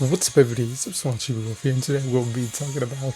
What's up everybody, it's Supersmallchibiwolf here, and today we'll be talking about,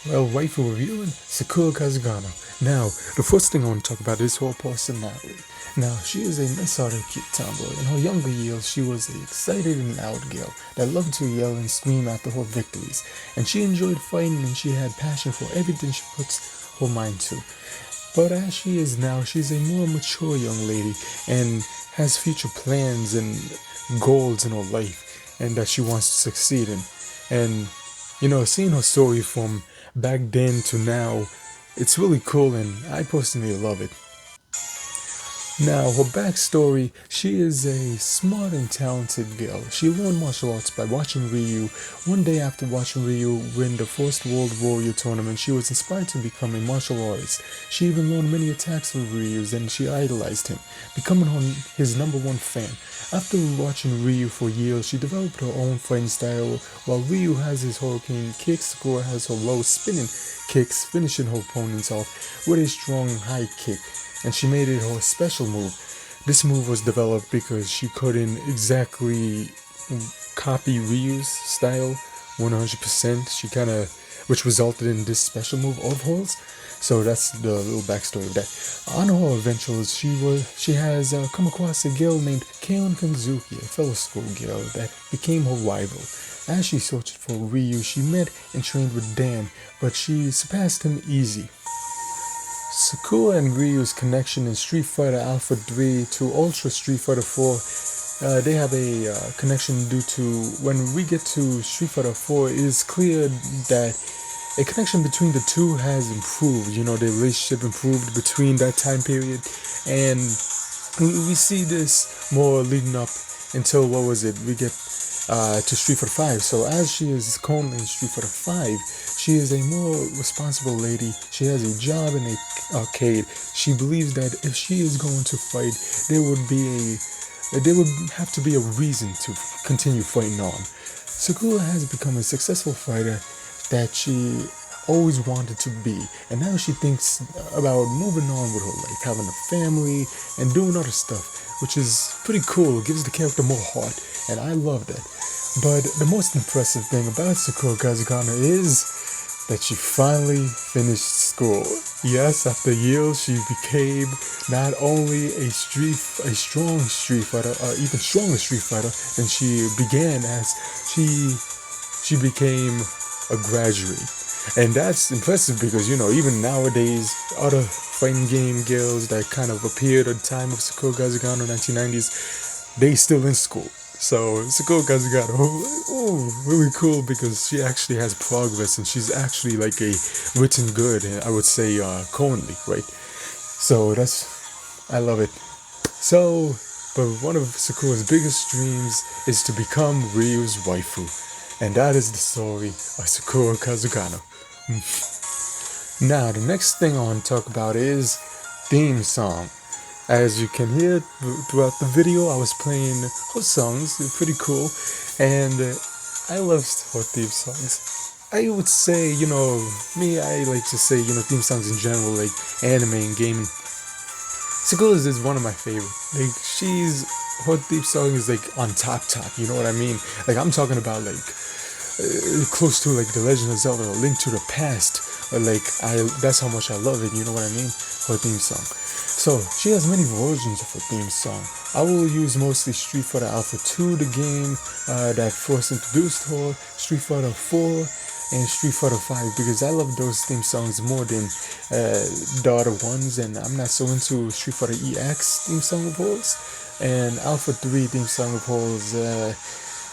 well, Waifu reviewing Sakura Kasugano. Now, the first thing I want to talk about is her personality. Now, she is a nice-hearted cute tomboy. In her younger years, she was an excited and loud girl that loved to yell and scream after her victories, and she enjoyed fighting and she had passion for everything she puts her mind to. But as she is now, she's a more mature young lady and has future plans and goals in her life and that she wants to succeed in. And seeing her story from back then to now, it's really cool and I personally love it. Now, her backstory, she is a smart and talented girl. She learned martial arts by watching Ryu. One day after watching Ryu win the first World Warrior tournament, she was inspired to become a martial artist. She even learned many attacks with Ryu's and she idolized him, becoming his number one fan. After watching Ryu for years, she developed her own fighting style. While Ryu has his hurricane kicks, Sakura has her low spinning kicks, finishing her opponents off with a strong high kick, and she made it her special move. This move was developed because she couldn't exactly copy Ryu's style 100%. Which resulted in this special move of hers. So that's the little backstory of that. On her adventures, she has come across a girl named Kaylin Kanzuki, a fellow schoolgirl that became her rival. As she searched for Ryu, she met and trained with Dan, but she surpassed him easy. Sakura and Ryu's connection in Street Fighter Alpha 3 to Ultra Street Fighter 4, they have a connection due to when we get to Street Fighter 4, it is clear that a connection between the two has improved. The relationship improved between that time period, and we see this more leading up until, we get to Street Fighter 5. So as she is currently in Street Fighter 5, she is a more responsible lady. She has a job in an arcade. She believes that if she is going to fight, there would have to be a reason to continue fighting on. Sakura has become a successful fighter that she always wanted to be, and now she thinks about moving on with her life, having a family and doing other stuff, which is pretty cool. It gives the character more heart, and I love that. But the most impressive thing about Sakura Kasugano is that she finally finished school. Yes, after years, she became not only a strong street fighter, even stronger street fighter than she began as she became a graduate. And that's impressive because, even nowadays, other fighting game girls that kind of appeared at the time of Sakura Kasugano 1990s, they still in school. So Sakura Kasugano, really cool because she actually has progress and she's actually like a written good, I would say, currently, right? So I love it. So, but one of Sakura's biggest dreams is to become Ryu's waifu. And that is the story of Sakura Kasugano. Now, the next thing I want to talk about is theme song. As you can hear throughout the video, I was playing her songs. They're pretty cool. And I love her theme songs. I would say, I like to say, theme songs in general, like anime and gaming. Sakura's is one of my favorite. Like, her theme song is like on top, you know what I mean? Like, I'm talking about like close to like The Legend of Zelda, A Link to the Past, or that's how much I love it, you know what I mean? Her theme song. So she has many versions of her theme song. I will use mostly Street Fighter Alpha 2, the game that first introduced her, Street Fighter 4, and Street Fighter 5, because I love those theme songs more than the other ones, and I'm not so into Street Fighter EX theme song of hers, and Alpha 3 theme song of hers.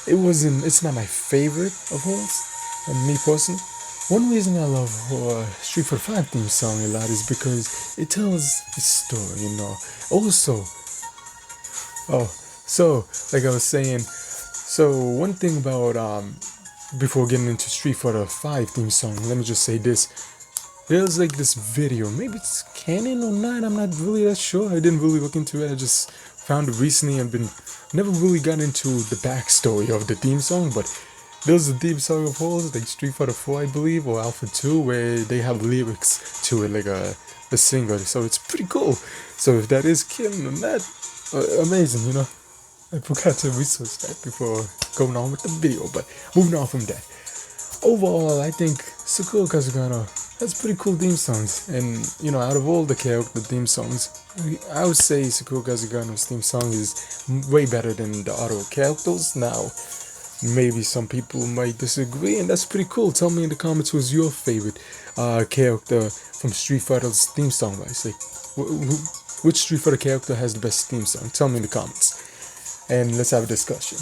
It's not my favorite of hers, and me personally. One reason I love her Street Fighter 5 theme song a lot is because it tells a story, Also, like I was saying, so one thing about, before getting into Street Fighter 5 theme song, let me just say this. There's like this video, maybe it's canon or not, I'm not really that sure. I didn't really look into it, I just found it recently and never really got into the backstory of the theme song, but there's a theme song of hers, like Street Fighter 4, I believe, or Alpha 2, where they have lyrics to it, like a singer, so it's pretty cool. So if that is canon or not, amazing, I forgot to research that before going on with the video, but moving on from that. Overall, I think Sakura Kasugano has pretty cool theme songs, and out of all the character theme songs, I would say Sakura Kasugano's theme song is way better than the other characters. Now, maybe some people might disagree, and that's pretty cool. Tell me in the comments who's your favorite character from Street Fighter's theme song. I say, which Street Fighter character has the best theme song? Tell me in the comments, and let's have a discussion.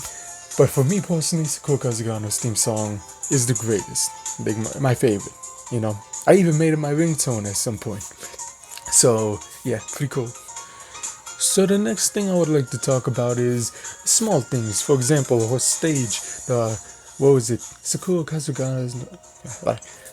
But for me personally, Sakura Kasugano's theme song is the greatest, like my favorite. I even made it my ringtone at some point. So yeah, pretty cool. So the next thing I would like to talk about is small things. For example, her stage,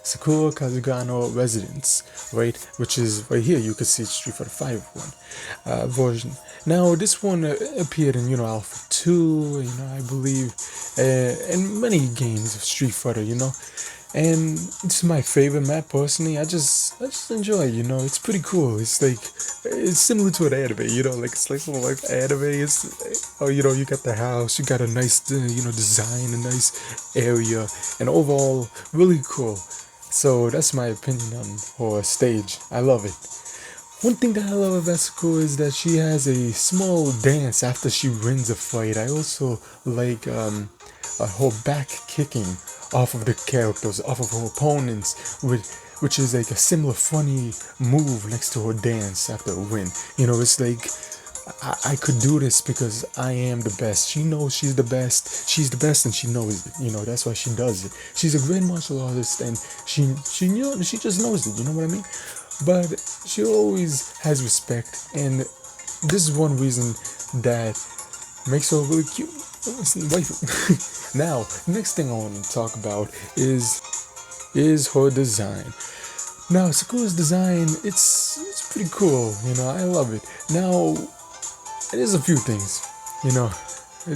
Sakura Kasugano Residence, right? Which is right here. You can see Street Fighter 5 one version. Now this one appeared in Alpha 2, I believe, in many games of Street Fighter, and it's my favorite map personally. I just enjoy it, it's pretty cool. It's similar to an anime, like it's like some like anime. It's you got the house, you got a nice design, a nice area, and overall really cool. So that's my opinion on her stage. I love it. One thing that I love about Sakura is that she has a small dance after she wins a fight. I also like her back kicking off of the characters, off of her opponents, which is like a similar funny move next to her dance after a win. It's like I could do this because I am the best. She knows she's the best. She's the best, and she knows it. That's why she does it. She's a great martial artist, and she just knows it. You know what I mean? But she always has respect, and this is one reason that makes her really cute. Waifu. Now, next thing I want to talk about is her design. Now, Sakura's design, it's pretty cool. I love it. Now, there's a few things.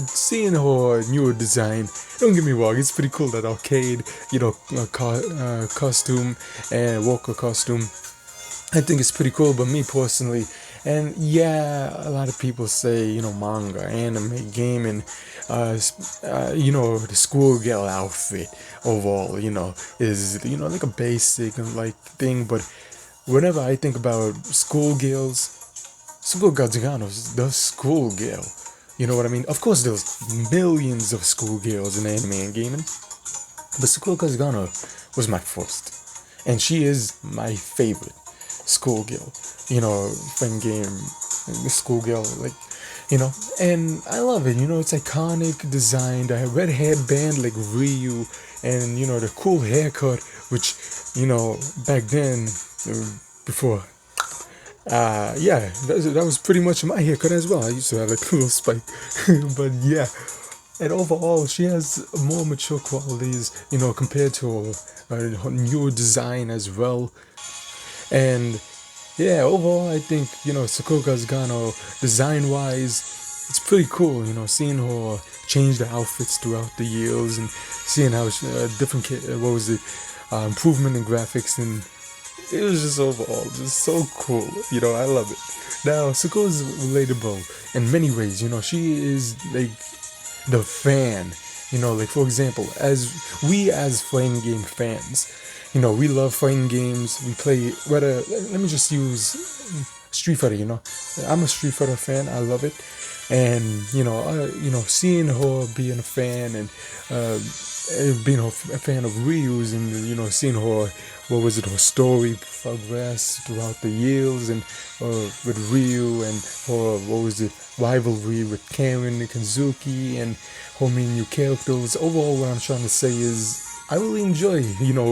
Seeing her newer design, don't get me wrong, it's pretty cool. That arcade, costume and walker costume. I think it's pretty cool, but me personally, and yeah, a lot of people say, manga, anime, gaming, the schoolgirl outfit overall, is, like a basic like thing, but whenever I think about schoolgirls, Sakura Kasugano's the schoolgirl. You know what I mean? Of course, there's millions of schoolgirls in anime and gaming, but Sakura Kasugano was my first, and she is my favorite schoolgirl, fan game, schoolgirl, and I love it. It's iconic design, the red headband like Ryu, and the cool haircut, which back then, before, that was pretty much my haircut as well. I used to have a little spike, but yeah. And overall, she has more mature qualities, compared to her newer design as well. And yeah, overall, I think, Sakura Kasugano, design-wise, it's pretty cool, seeing her change the outfits throughout the years and seeing how different, improvement in graphics, and it was just overall just so cool, I love it. Now, Sakura's relatable in many ways, she is like the fan, for example, as fighting game fans, we love fighting games. We play, let me just use Street Fighter, I'm a Street Fighter fan. I love it. And, seeing her being a fan and being a fan of Ryu's, and, seeing her, her story progress throughout the years, and with Ryu and her, rivalry with Karen and Kazuki, and her main new characters. Overall, what I'm trying to say is, I really enjoy,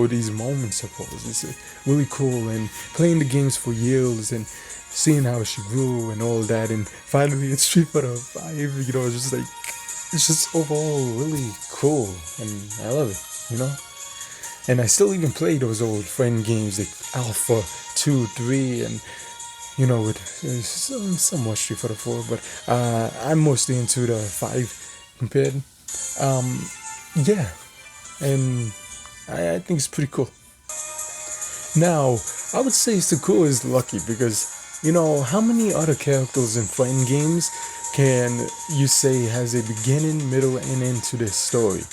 these moments of hers. It's really cool, and playing the games for years and seeing how she grew and all that, and finally it's Street Fighter 5, it's just overall really cool, and I love it, And I still even play those old friend games like Alpha 2, 3, and with somewhat Street Fighter 4, but I'm mostly into the 5 compared. Yeah. And I think it's pretty cool. Now, I would say Sakura is lucky because, how many other characters in fighting games can you say has a beginning, middle, and end to this story.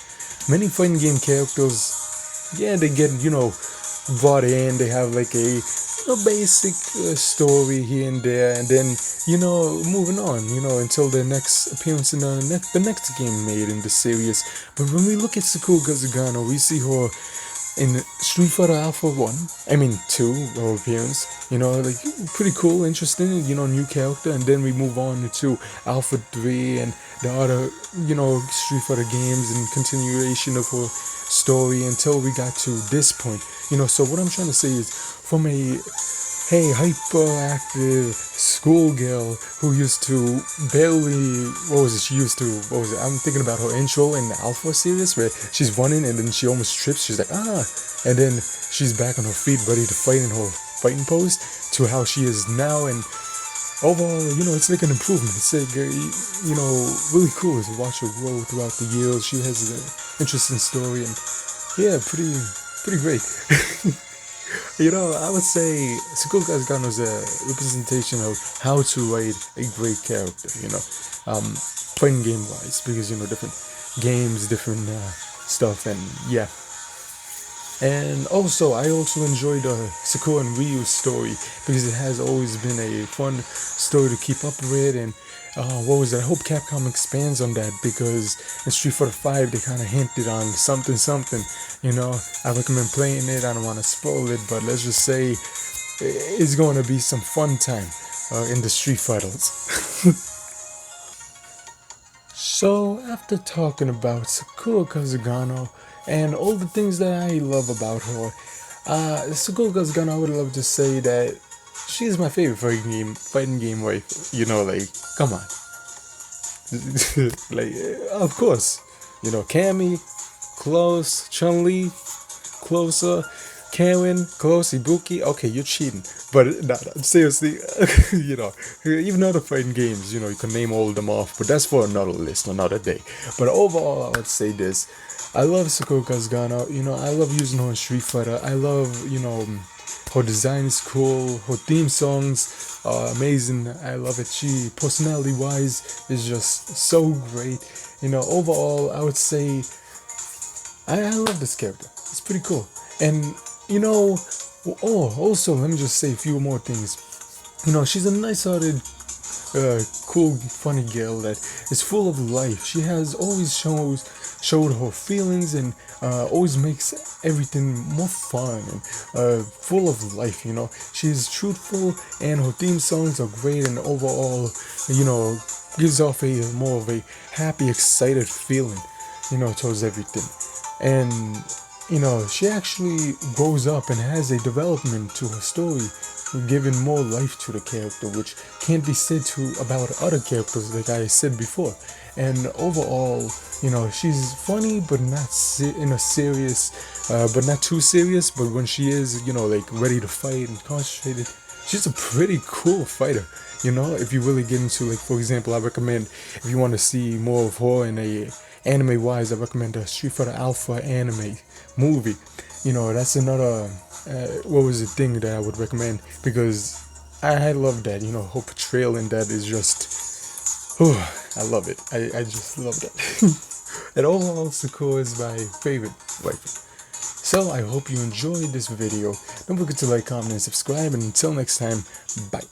Many fighting game characters, yeah, they get, brought in. They have like a basic story here and there, and then moving on, until their next appearance in the next game made in the series. But when we look at Sakura Kasugano, we see her in Street Fighter Alpha 1, I mean 2, her appearance, like pretty cool, interesting, new character, and then we move on to Alpha 3 and the other, Street Fighter games and continuation of her story until we got to this point. So what I'm trying to say is, from a hyperactive schoolgirl who used to barely, I'm thinking about her intro in the Alpha series where she's running and then she almost trips. She's like, and then she's back on her feet ready to fight in her fighting pose, to how she is now. And overall, it's like an improvement. It's like, really cool to watch her grow throughout the years. She has an interesting story, and yeah, pretty great. I would say Sakura Kasugano is a representation of how to write a great character, playing game wise, because, different games, different stuff, and yeah. And also, I also enjoyed Sakura and Ryu's story, because it has always been a fun story to keep up with. And I hope Capcom expands on that, because in Street Fighter 5 they kind of hinted on something. I recommend playing it. I don't want to spoil it, but let's just say it's going to be some fun time in the Street Fighters. So after talking about Sakura Kasugano and all the things that I love about her, Sakura Kasugano, I would love to say that she's my favorite fighting game wife. Come on. Of course. Cammy, close, Chun-Li, closer, Karen, close, Ibuki. Okay, you're cheating. But seriously, even other fighting games, you can name all of them off, but that's for another list, another day. But overall, I would say this. I love Sakura Kasugano. I love using her in Street Fighter. I love, her design is cool. Her theme songs are amazing. I love it. She, personality-wise, is just so great. Overall, I would say I love this character. It's pretty cool. And, also, let me just say a few more things. She's a nice-hearted, cool, funny girl that is full of life. She has always showed her feelings, and always makes everything more fun and full of life. She's truthful, and her theme songs are great, and overall, gives off a more of a happy, excited feeling, towards everything. And she actually grows up and has a development to her story, giving more life to the character, which can't be said about other characters, like I said before. And overall, she's funny, but not in a serious, but not too serious. But when she is, ready to fight and concentrated, she's a pretty cool fighter. If you really get into, like, for example, I recommend, if you want to see more of her in a anime wise, I recommend the Street Fighter Alpha anime movie. That's another thing that I would recommend, because I love that. Her portrayal in that is just, I love it. I just love that. And overall, Sakura is my favorite waifu. So I hope you enjoyed this video. Don't forget to like, comment, and subscribe, and until next time, bye.